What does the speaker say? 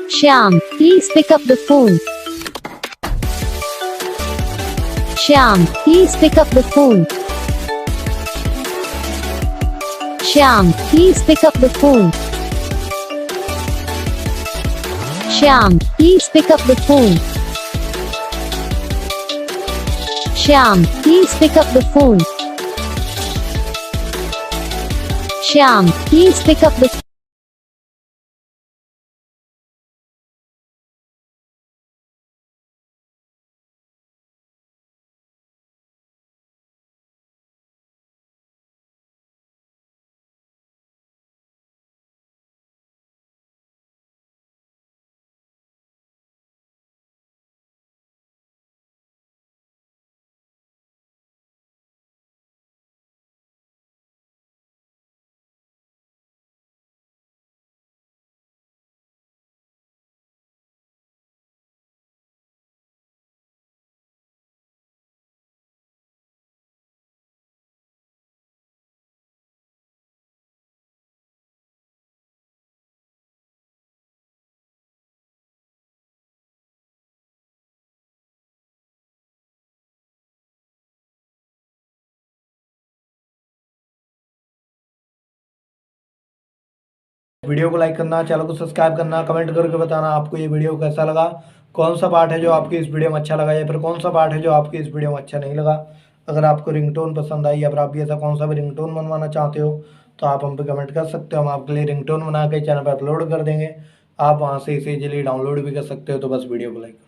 Shyam, please pick up the phone. Shyam, please pick up the phone. Shyam, please pick up the phone. Shyam, please pick up the phone. Shyam, please pick up the phone. Shyam, please pick up the video को like करना, channel को subscribe करना, comment करके बताना आपको ये video कैसा लगा, कौन सा पार्ट है जो आपकी इस वीडियो में अच्छा लगा या फिर कौन सा पार्ट है जो आपकी इस वीडियो में अच्छा नहीं लगा। अगर आपको रिंगटोन पसंद आई या फिर आप भी ऐसा कौन सा भी रिंगटोन बनवाना चाहते हो तो आप हम पे कमेंट कर सकते हो। हम आपके लिए रिंगटोन बना के चैनल पर अपलोड कर देंगे। आप वहाँ से इसे इजीली डाउनलोड भी कर सकते हो। तो बस वीडियो को लाइक